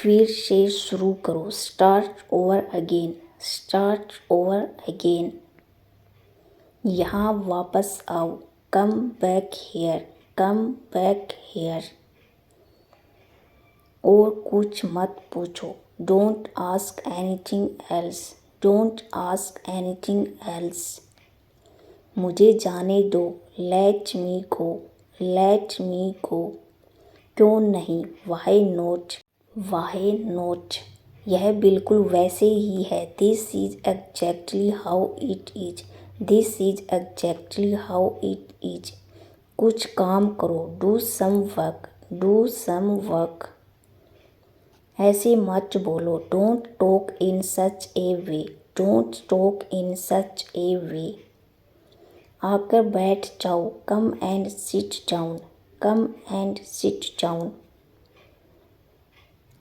फिर से शुरू करो, start over again, start over again. यहाँ वापस आओ, come back here, come back here. और कुछ मत पूछो, don't ask anything else, don't ask anything else. मुझे जाने दो, लेट मी गो, लेट मी गो। क्यों नहीं, वाई नॉट, वाई नॉट। यह बिल्कुल वैसे ही है, this is exactly how it is, this is exactly how it is. कुछ काम करो, do some work, do some work. ऐसे मत बोलो, don't talk in such a way, don't talk in such a way. आकर बैठ जाओ, come and sit down, come and sit down.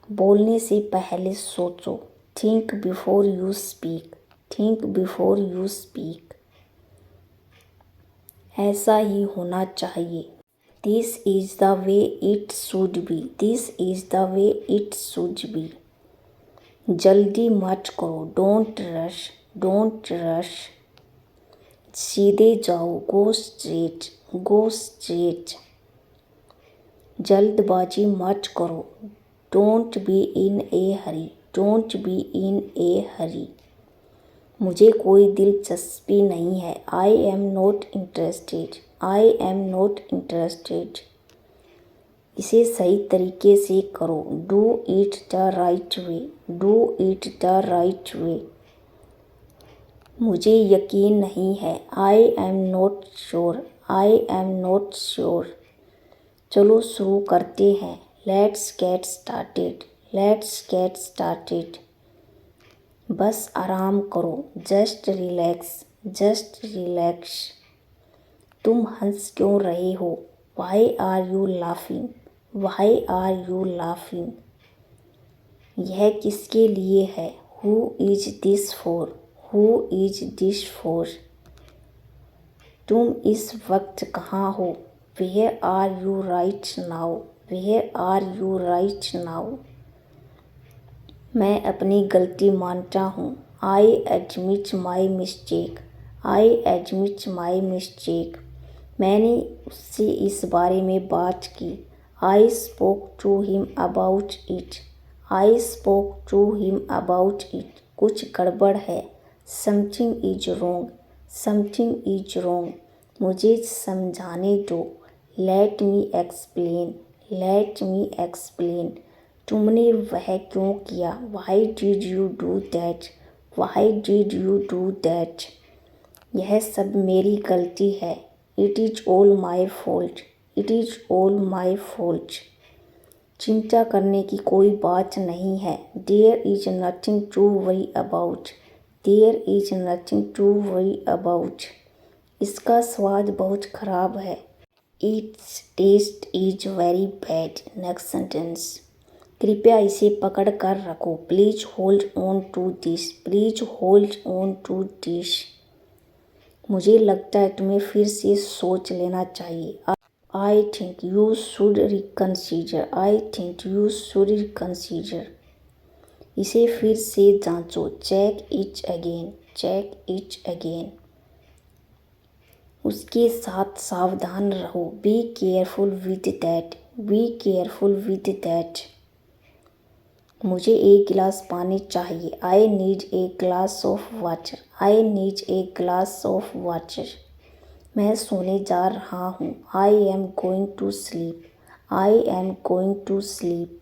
बोलने से पहले सोचो, think before you speak, think before you speak. ऐसा ही होना चाहिए, this is the way it should be, this is the way it should be. जल्दी मत करो, डोंट रश, डोंट रश। सीधे जाओ, गो स्ट्रेट, गो स्ट्रेट। जल्दबाजी मत करो, don't be in a hurry, don't be in a hurry. मुझे कोई दिलचस्पी नहीं है, I am not interested, I am not interested. इसे सही तरीके से करो, do it the right way, do it the right way. मुझे यकीन नहीं है, I am not sure, I am not sure. चलो शुरू करते हैं, let's get started, let's get started. बस आराम करो, जस्ट रिलैक्स, जस्ट रिलैक्स। तुम हंस क्यों रहे हो, why are you laughing, why are you laughing. यह किसके लिए है, who is this for, who is this for. तुम इस वक्त कहाँ हो, where are you right now, where are you right now. मैं अपनी गलती मानता हूँ, I admit my mistake, I admit my mistake. मैंने उससे इस बारे में बात की, I spoke to him about it, I spoke to him about it. कुछ गड़बड़ है, something is wrong, something is wrong. मुझे समझाने दो, let me explain, let me explain. तुमने वह क्यों किया, why did you do that, why did you do that. यह सब मेरी गलती है, it is all my fault, it is all my fault. चिंता करने की कोई बात नहीं है, there is nothing to worry about, there is nothing to worry about. इसका स्वाद बहुत खराब है, its taste is very bad. Next sentence. कृपया इसे पकड़ कर रखो, please hold on to this, please hold on to this. मुझे लगता है तुम्हें फिर से सोच लेना चाहिए, I think you should reconsider, I think you should reconsider. इसे फिर से जांचो, check it again, check it again. उसके साथ सावधान रहो, be careful with that, be careful with that. मुझे एक गिलास पानी चाहिए, I need a glass of water, I need a glass of water. मैं सोने जा रहा हूँ, I am going to sleep, I am going to sleep.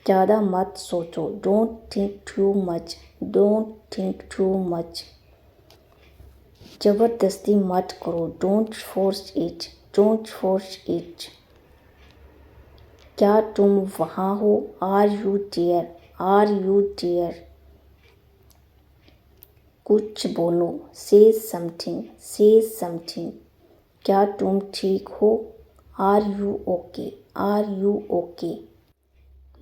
ज़्यादा मत सोचो, don't think too much, don't think too much. ज़बरदस्ती मत करो, don't force it, don't force it. क्या तुम वहाँ हो, are you there, are you there. कुछ बोलो, से समथिंग, से समथिंग। क्या तुम ठीक हो, are you okay, are you okay.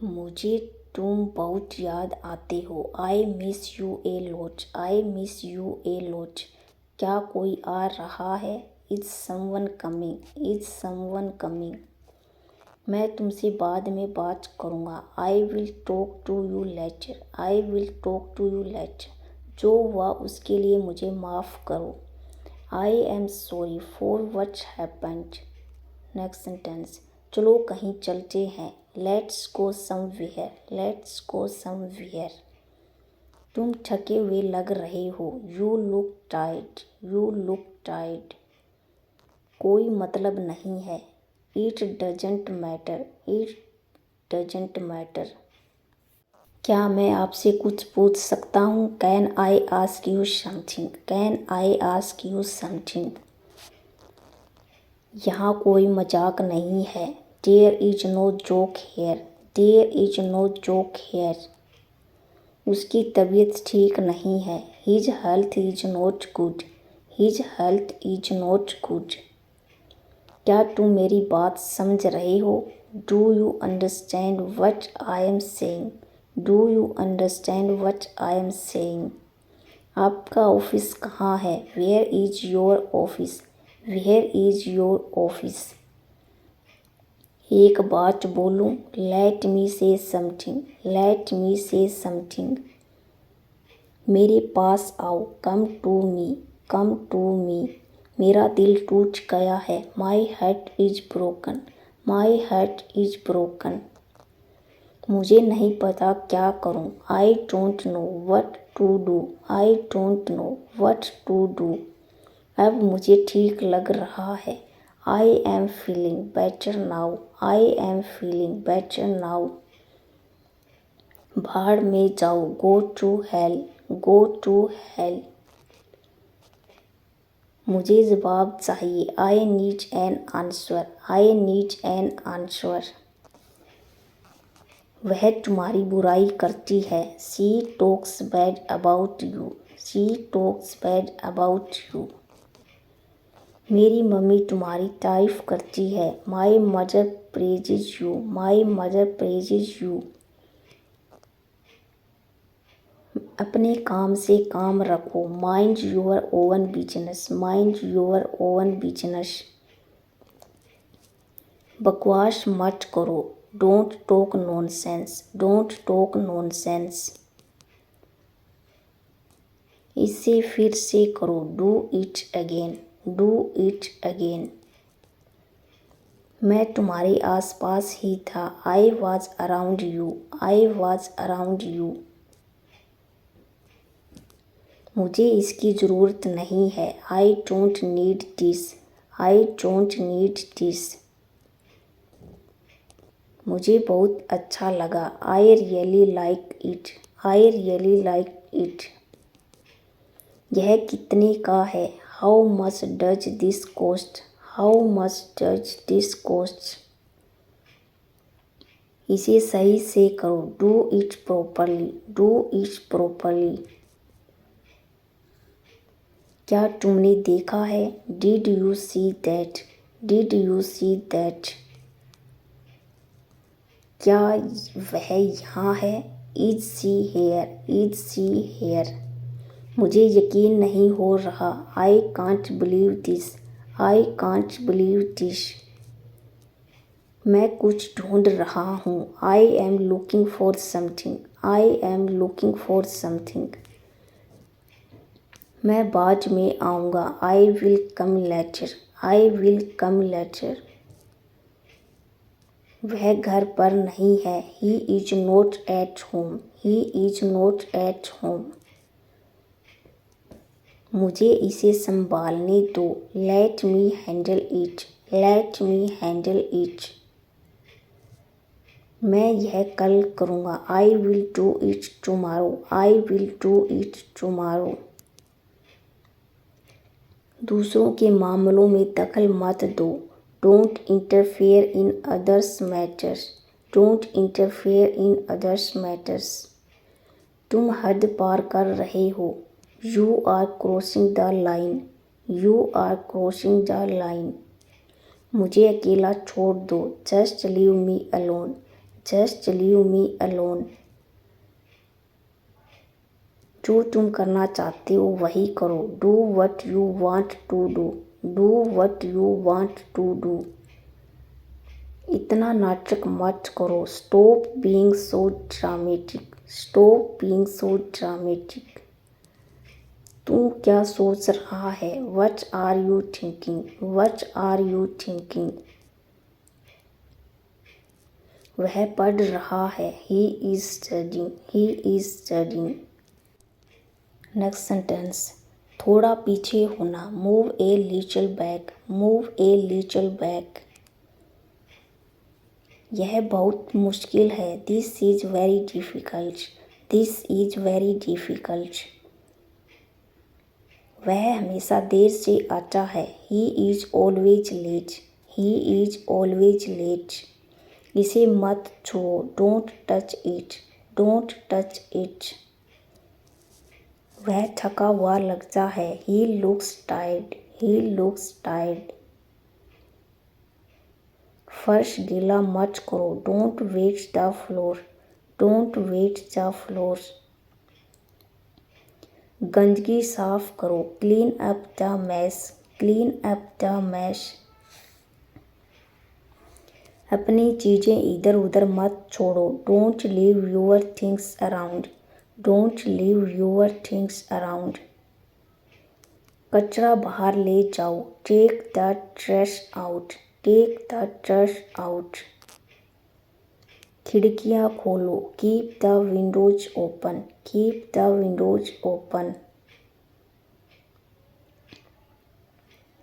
मुझे तुम बहुत याद आते हो, I miss you a lot, I miss you a lot. क्या कोई आ रहा है, is someone coming, is someone coming. मैं तुमसे बाद में बात करूँगा। I will talk to you later. I will talk to you later. जो हुआ उसके लिए मुझे माफ़ करो। I am sorry for what happened. Next sentence, चलो कहीं चलते हैं। Let's go somewhere. Let's go somewhere. तुम थके हुए लग रहे हो। You look tired. You look tired. कोई मतलब नहीं है। It doesn't matter. It doesn't matter. क्या मैं आपसे कुछ पूछ सकता हूँ? Can I ask you something. Can I ask you something. यहाँ कोई मजाक नहीं है। There is no joke here. There is no joke here. उसकी तबीयत ठीक नहीं है। His health is not good. His health is not good. क्या तुम मेरी बात समझ रहे हो? Do you understand what I am saying. Do you understand what I am saying. आपका ऑफिस कहाँ है? Where is your office. Where is your office. एक बात बोलूं? लेट मी से समथिंग। लेट मी से समथिंग। मेरे पास आओ। Come to me. Come to me. मेरा दिल टूट गया है। My heart is broken. My heart is broken. मुझे नहीं पता क्या करूं। I don't know what to do. I don't know what to do. अब मुझे ठीक लग रहा है। I am feeling better now. I am feeling better now. भाड़ में जाओ। Go to hell. Go to hell. मुझे जवाब चाहिए। I need an answer. I need an answer. वह तुम्हारी बुराई करती है। She talks bad about you. She talks bad about you. मेरी मम्मी तुम्हारी तारीफ करती है। My mother praises you. My mother praises you. अपने काम से काम रखो। Mind your oven business. Mind your oven business. बकवास मत करो। Don't talk nonsense. Don't talk nonsense. इसे फिर से करो। Do it again. Do it again. मैं तुम्हारे आसपास ही था। I was around you. I was around you. मुझे इसकी ज़रूरत नहीं है। I don't need this. I don't need this. मुझे बहुत अच्छा लगा। I really like it. I really like it. यह कितने का है? How much does this cost. How much does this cost. इसे सही से करो। Do it properly. Do it properly. क्या तुमने देखा है? Did you see that. Did you see that. क्या वह यहाँ है? Is she here. Is she here. मुझे यकीन नहीं हो रहा। I can't believe this. I can't believe this. मैं कुछ ढूंढ रहा हूँ। I am looking for something. I am looking for something. मैं बाद में आऊँगा। I will come later. I will come later. वह घर पर नहीं है। He is not at home. He is not at home. मुझे इसे संभालने दो। Let me handle it. Let me handle it. मैं यह कल करूँगा। I will do it tomorrow. I will do it tomorrow. दूसरों के मामलों में दखल मत दो। Don't interfere in others matters. Don't interfere in others matters. तुम हद पार कर रहे हो। You are crossing the line. You are crossing the line. मुझे अकेला छोड़ दो। Just leave me alone. Just leave me alone. जो तुम करना चाहते हो वही करो। Do what you want to do. Do what you want to do. इतना नाटक मत करो। Stop being so dramatic. Stop being so dramatic. तू क्या सोच रहा है? What are you thinking? What are you thinking? वह पढ़ रहा है। He is studying. He is studying. Next sentence, थोड़ा पीछे होना। Move a little back. Move a little back. यह बहुत मुश्किल है। This is very difficult. This is very difficult. वह हमेशा देर से आता है। He is always late. He is always late. इसे मत छुओ। Don't touch it. Don't touch it. वह थका हुआ लगता है। He looks tired. He looks tired. फर्श गीला मत करो। Don't wet the floor. Don't wet the floor. गंदगी साफ करो। Clean up the mess. Clean up the mess. अपनी चीज़ें इधर उधर मत छोड़ो। Don't leave your things around. Don't leave your things around. कचरा बाहर ले जाओ। Take the trash out. Take the trash out. खिड़कियाँ खोलो। Keep the windows open. Keep the windows open.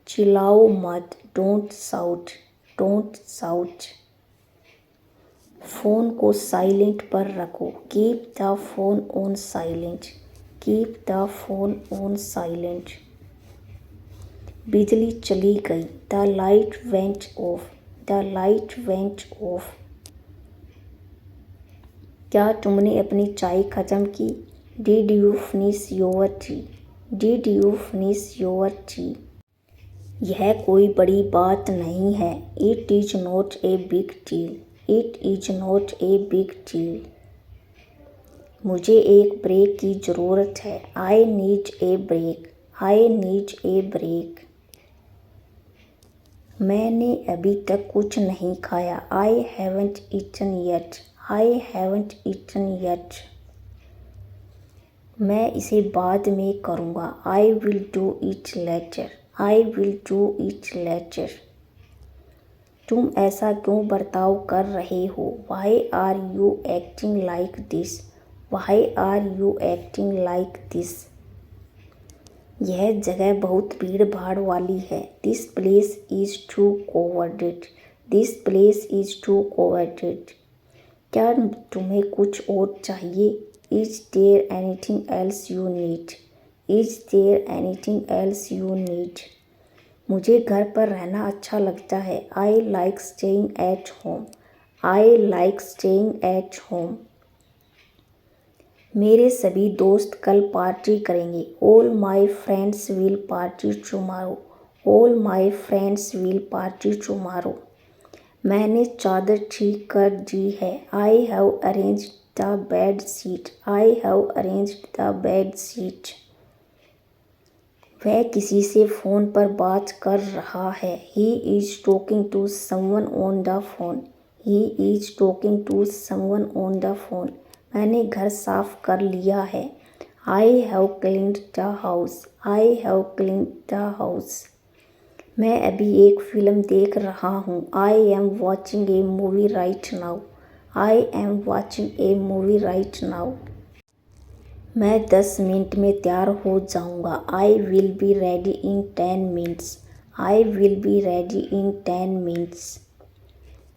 चिल्लाओ मत। Don't shout. Don't shout. Phone को silent पर रखो। Keep the phone on silent. Keep the phone on silent. बिजली चली गई। The light went off. The light went off. क्या तुमने अपनी चाय खत्म की? Did you finish your tea? Did you finish your tea? यह कोई बड़ी बात नहीं है। It is not a big deal. It is not a big deal. मुझे एक ब्रेक की ज़रूरत है। I need a break. I need a break. मैंने अभी तक कुछ नहीं खाया। I haven't eaten yet. I haven't eaten yet. मैं इसे बाद में करूँगा। I will do it later. I will do it letter. तुम ऐसा क्यों बर्ताव कर रहे हो? Why are you acting like this? Why are you acting like this? यह जगह बहुत भीड़ भाड़ वाली है। This place is too crowded. This place is too crowded. क्या तुम्हें कुछ और चाहिए? Is there anything else you need? Is there anything else you need? मुझे घर पर रहना अच्छा लगता है। I like staying at home. I like staying at home. मेरे सभी दोस्त कल पार्टी करेंगे। All my friends will party tomorrow. All my friends will party tomorrow. मैंने चादर ठीक कर दी है। I have arranged the bed sheet. I have arranged the bed sheet. वह किसी से फ़ोन पर बात कर रहा है। He is talking to someone on the phone. He is talking to someone on the phone. मैंने घर साफ कर लिया है। I have cleaned the house. I have cleaned the house. मैं अभी एक फ़िल्म देख रहा हूँ। I am watching a movie right now. I am watching a movie right now. मैं 10 मिनट में तैयार हो जाऊंगा। I will be ready in 10 minutes. I will be ready in 10 minutes.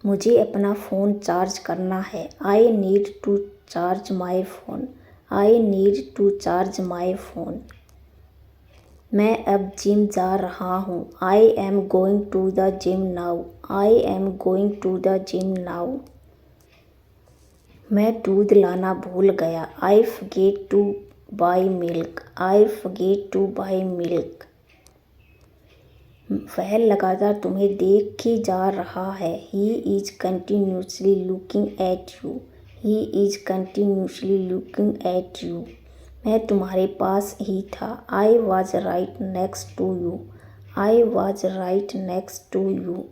मुझे अपना फ़ोन चार्ज करना है। I need to charge my phone. I need to charge my phone. मैं अब जिम जा रहा हूँ। I am going to the gym now. I am going to the gym now. मैं दूध लाना भूल गया। I forget to buy milk. I forget to buy milk. वह लगातार तुम्हें देख ही जा रहा है। He is continuously looking at you. He is continuously looking at you. मैं तुम्हारे पास ही था। I was right next to you. I was right next to you.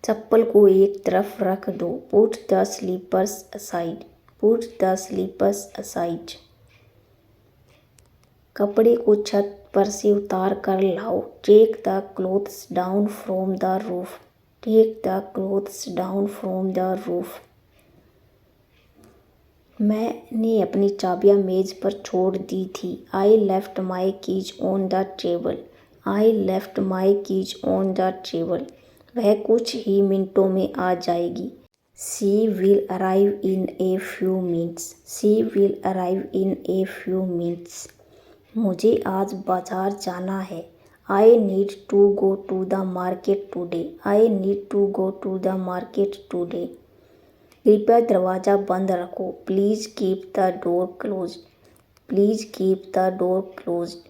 चप्पल को एक तरफ रख दो। Put the slippers aside. Put the slippers aside. कपड़े को छत पर से उतार कर लाओ। Take the clothes down from the roof. Take the clothes down from the roof. मैंने अपनी चाबियां मेज पर छोड़ दी थी। I left my keys on the table. I left my keys on the table. वह कुछ ही मिनटों में आ जाएगी। She will arrive in a few minutes. She will arrive in a few minutes. मुझे आज बाजार जाना है। I need to go to the market today. I need to go to the market today. कृपया दरवाज़ा बंद रखो। Please keep the door closed. Please keep the door closed.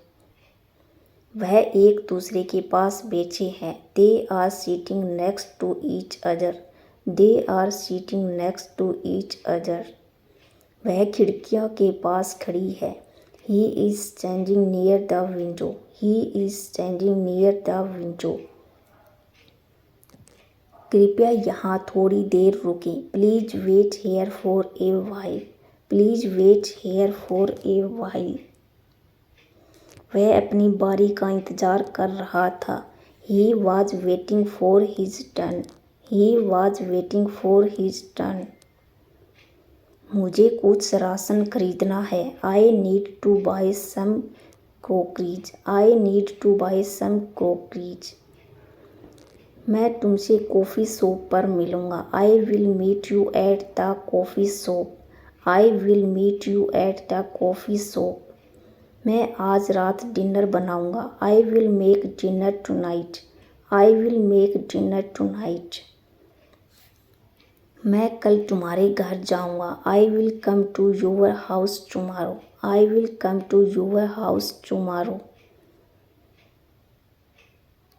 वह एक दूसरे के पास बैठे हैं। They are sitting next to each other. They are sitting next to each other. वह खिड़कियों के पास खड़ी है। He is standing near the window. He is standing near the window. कृपया यहाँ थोड़ी देर रुकें। Please wait here for a while. Please wait here for a while. वह अपनी बारी का इंतज़ार कर रहा था। He was waiting for his turn. He was waiting for his turn. मुझे कुछ राशन खरीदना है। I need to buy some crockeries. I need to buy some crockeries. मैं तुमसे कॉफ़ी शॉप पर मिलूँगा। I will meet you at the coffee shop. I will meet you at the coffee shop. मैं आज रात dinner बनाऊँगा। I will make dinner tonight. I will make dinner tonight. मैं कल तुम्हारे घर जाऊँगा। I will come to your house tomorrow. I will come to your house tomorrow.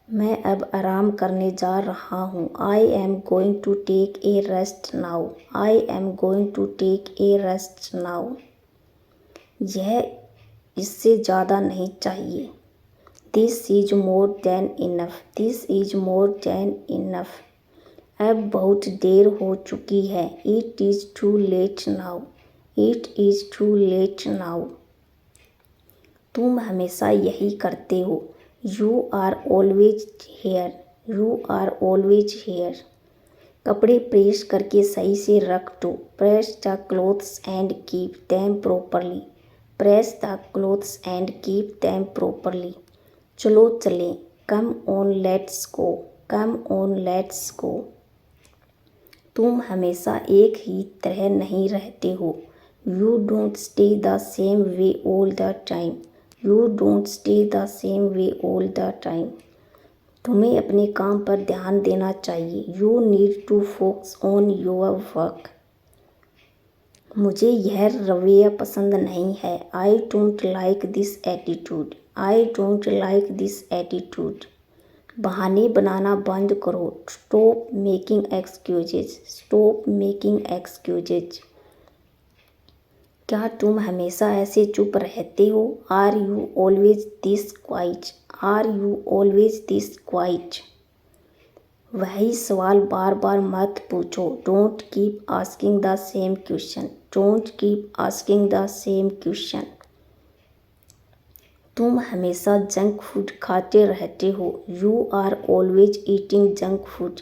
मैं अब आराम करने जा रहा हूँ। I am going to take a rest now. I am going to take a rest now. यह इससे ज़्यादा नहीं चाहिए। This is more than enough. This is more than enough. अब बहुत देर हो चुकी है। It is too late now. It is too late now. तुम हमेशा यही करते हो। You are always here. You are always here. कपड़े प्रेस करके सही से रख दो। Press the clothes and keep them properly. Press the clothes and keep them properly. चलो चलें। Come on let's go. Come on let's go. तुम हमेशा एक ही तरह नहीं रहते हो। You don't stay the same way all the time. You don't stay the same way all the time. तुम्हें अपने काम पर ध्यान देना चाहिए। You need to focus on your work. मुझे यह रवैया पसंद नहीं है। I don't like this attitude. I don't like this attitude. बहाने बनाना बंद करो। Stop making excuses. Stop making excuses. क्या तुम हमेशा ऐसे चुप रहते हो? Are you always this quiet? Are you always this quiet? वही सवाल बार बार मत पूछो। Don't keep asking the same question. Don't keep asking the same question. तुम हमेशा जंक फूड खाते रहते हो। You are always eating junk food.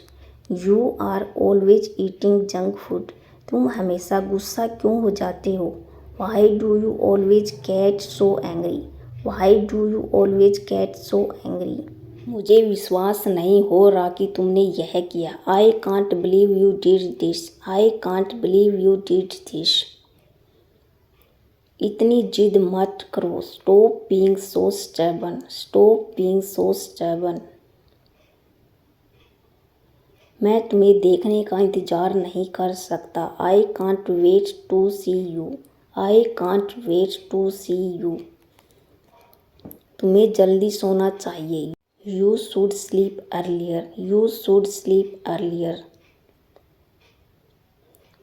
You are always eating junk food. तुम हमेशा गुस्सा क्यों हो जाते हो? Why do you always get so angry? Why do you always get so angry? मुझे विश्वास नहीं हो रहा कि तुमने यह किया। I can't believe you did this. I can't believe you did this. इतनी जिद मत करो। Stop being so stubborn. Stop being so stubborn. मैं तुम्हें देखने का इंतज़ार नहीं कर सकता। I can't wait to see you. I can't wait to see you. तुम्हें जल्दी सोना चाहिए। You should sleep earlier. You should sleep earlier.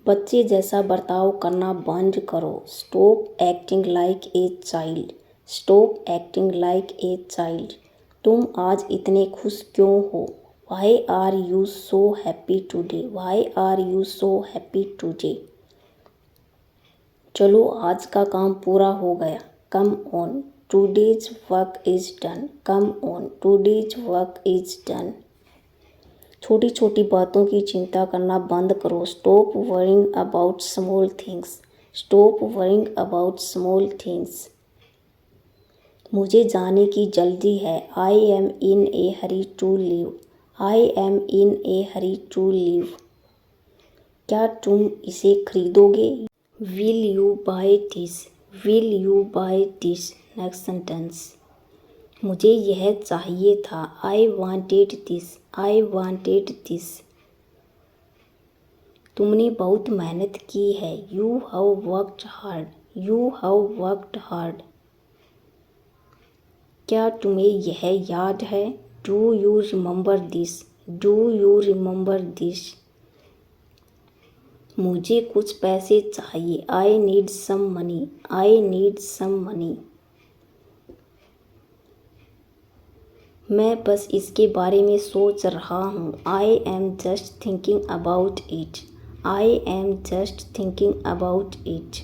बच्चे जैसा बर्ताव करना बंद करो। Stop acting like a child. Stop acting like a child. तुम आज इतने खुश क्यों हो? Why are you so happy today, why are you so happy today. चलो आज का काम पूरा हो गया, come on, today's work is done, come on, today's work is done. छोटी छोटी बातों की चिंता करना बंद करो, stop worrying about small things, stop worrying about small things. मुझे जाने की जल्दी है, I am in a hurry to leave, I am in a hurry to leave. क्या तुम इसे खरीदोगे? Will you buy this, will you buy this. Next sentence, मुझे यह चाहिए था, I wanted this, I wanted this. तुमने बहुत मेहनत की है, you have worked hard, you have worked hard. क्या तुम्हें यह याद है? Do you remember this, do you remember this. मुझे कुछ पैसे चाहिए, I need some money, I need some money. मैं बस इसके बारे में सोच रहा हूँ, I am just thinking about it, I am just thinking about it.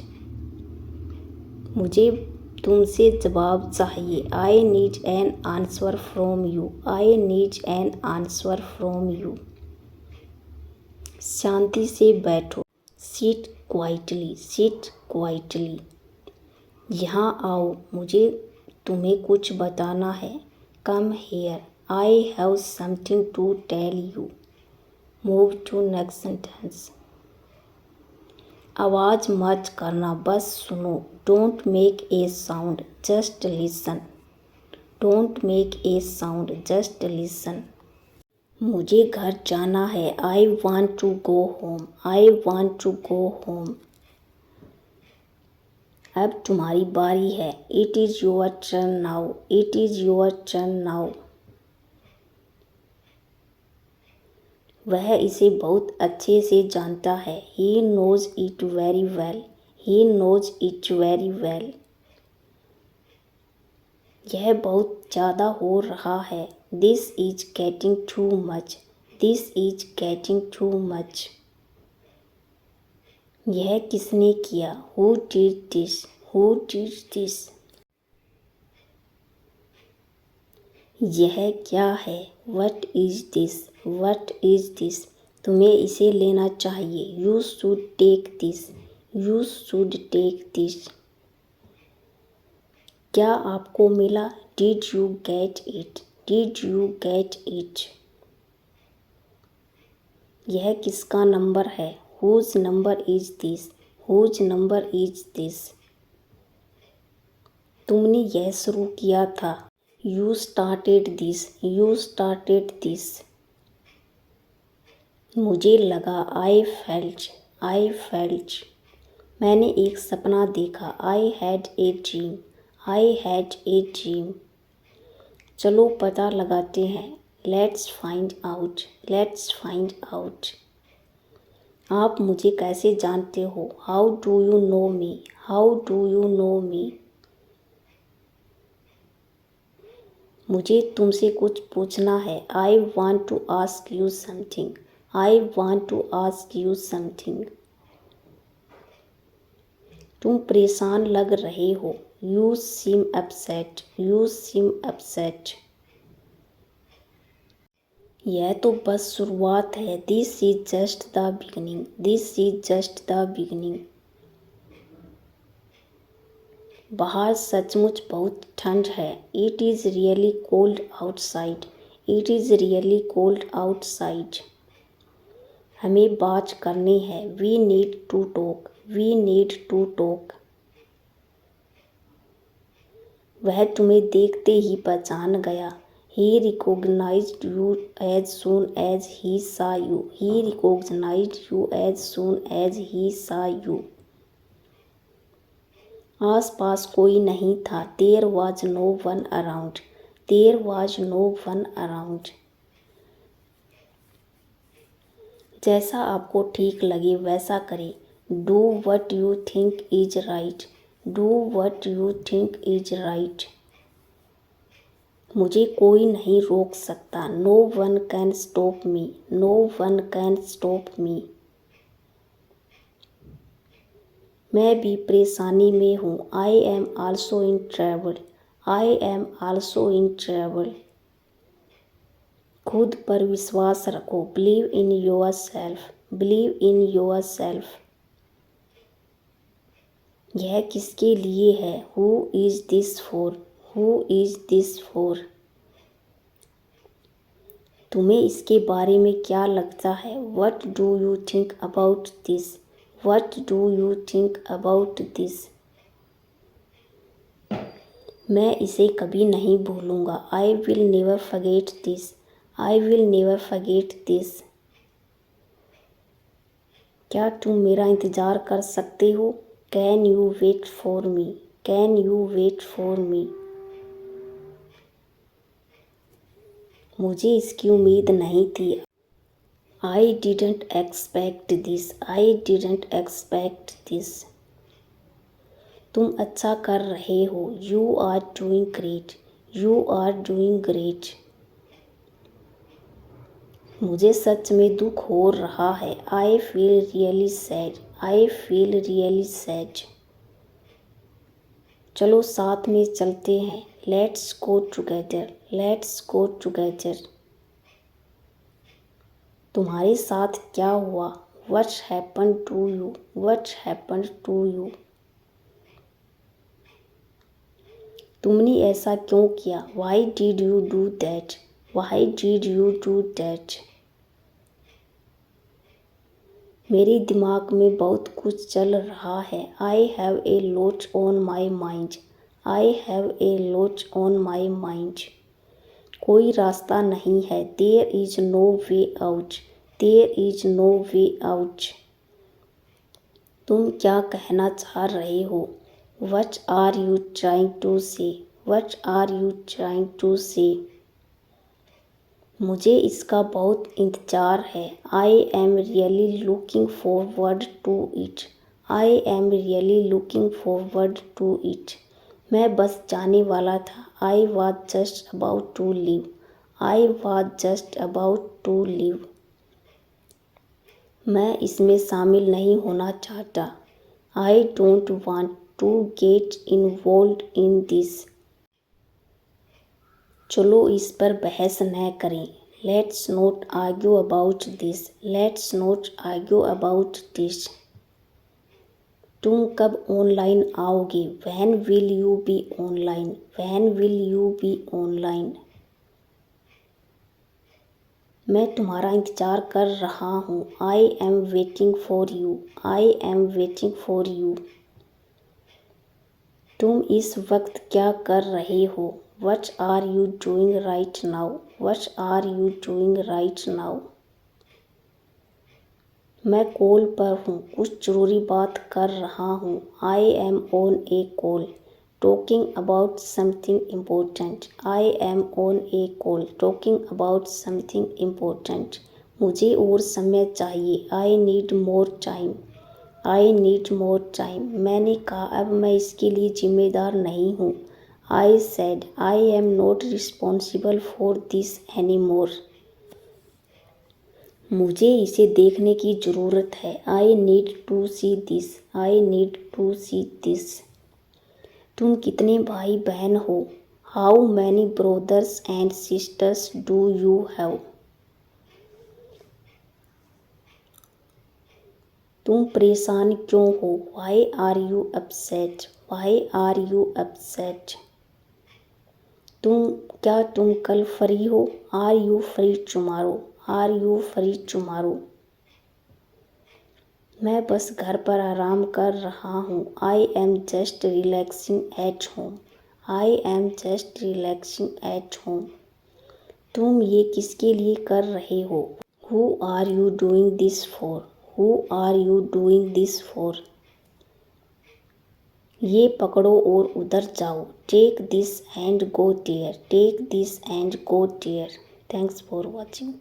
मुझे तुमसे जवाब चाहिए, I need an answer from you, I need an answer from you. शांति से बैठो, सिट क्वाइटली, सिट क्वाइटली। यहाँ आओ, मुझे तुम्हें कुछ बताना है, come here, I have something to tell you. Move to next sentence. आवाज़ मत करना, बस सुनो, don't make a sound, just listen, don't make a sound, just listen. मुझे घर जाना है, I want to go home, I want to go home. अब तुम्हारी बारी है, it is your turn now, it is your turn now. वह इसे बहुत अच्छे से जानता है, he knows it very well, he knows it very well. यह बहुत ज़्यादा हो रहा है, this is getting too much, this is getting too much. यह किसने किया? Who did this, who did this. यह क्या है? What is this, what is this. तुम्हें इसे लेना चाहिए, you should take this, you should take this. क्या आपको मिला? Did you get it, did you get it. यह किसका नंबर है? Whose number is this, whose number is this. तुमने यह शुरू किया था, you started this, you started this. मुझे लगा, आई फेल्ट, आई फेल्ट। मैंने एक सपना देखा, I had a dream, I had a dream. चलो पता लगाते हैं, let's find out, let's find out. आप मुझे कैसे जानते हो? How do you know me, how do you know me. मुझे तुमसे कुछ पूछना है, I want to ask you something, I want to ask you something. तुम परेशान लग रहे हो, you seem upset, you seem upset. यह तो बस शुरुआत है, this is just the beginning, this is just the beginning. बाहर सचमुच बहुत ठंड है, it is really cold outside, it is really cold outside. हमें बात करनी है, we need to talk, we need to talk. वह तुम्हें देखते ही पहचान गया, he recognised you as soon as he saw you, he recognised you as soon as he saw you. आस पास कोई नहीं था, there was no one around, there was no one around. जैसा आपको ठीक लगे वैसा करें, do what you think is right, do what you think is right. मुझे कोई नहीं रोक सकता। No one can stop me. No one can stop me. मैं भी परेशानी में हूँ। I am also in travel. I am also in travel. खुद पर विश्वास रखो। Believe in yourself. Believe in yourself. यह किसके लिए है? Who is this for? Who is this for? तुम्हें इसके बारे में क्या लगता है? What do you think about this? What do you think about this? मैं इसे कभी नहीं भूलूंगा। I will never forget this. I will never forget this. क्या तुम मेरा इंतज़ार कर सकते हो? Can you wait for me? Can you wait for me? मुझे इसकी उम्मीद नहीं थी। I didn't expect this. I didn't expect this. तुम अच्छा कर रहे हो। You are doing great. You are doing great. मुझे सच में दुख हो रहा है। I feel really sad. I feel really sad. चलो साथ में चलते हैं। Let's go together. Let's go together. तुम्हारे साथ क्या हुआ? What's happened to you? What's happened to you? तुमने ऐसा क्यों किया? Why did you do that? Why did you do that? मेरे दिमाग में बहुत कुछ चल रहा है। I have a lot on my mind. I have a lot on my mind. कोई रास्ता नहीं है। There is no way out. There is no way out. तुम क्या कहना चाह रहे हो? What are you trying to say? What are you trying to say? मुझे इसका बहुत इंतज़ार है। I am really looking forward to it. I am really looking forward to it. मैं बस जाने वाला था। I was just about to leave. I was just about to leave. मैं इसमें शामिल नहीं होना चाहता। I don't want to get involved in this. चलो इस पर बहस न करें। Let's not argue about this. Let's not argue about this. तुम कब ऑनलाइन आओगे? When will you be online? When will you be online? मैं तुम्हारा इंतज़ार कर रहा हूँ। I am waiting for you. I am waiting for you. तुम इस वक्त क्या कर रहे हो? What are you doing right now? What are you doing right now? मैं कॉल पर हूँ। कुछ ज़रूरी बात कर रहा हूँ। I am on a call. Talking about something important. I am on a call. Talking about something important. मुझे और समय चाहिए। I need more time. I need more time. मैंने कहा अब मैं इसके लिए जिम्मेदार नहीं हूँ। I said I am not responsible for this anymore. मुझे इसे देखने की ज़रूरत है। I need to see this. I need to see this. तुम कितने भाई बहन हो? How many brothers and sisters do you have? तुम परेशान क्यों हो? Why are you upset? Why are you upset? क्या तुम कल फ्री हो? Are you free tomorrow? Are you free tomorrow? मैं बस घर पर आराम कर रहा हूँ। I am just relaxing at home. I am just relaxing at home. तुम ये किसके लिए कर रहे हो? Who are you doing this for? Who are you doing this for? ये पकड़ो और उधर जाओ। Take this and go there. Take this and go there. Thanks for watching.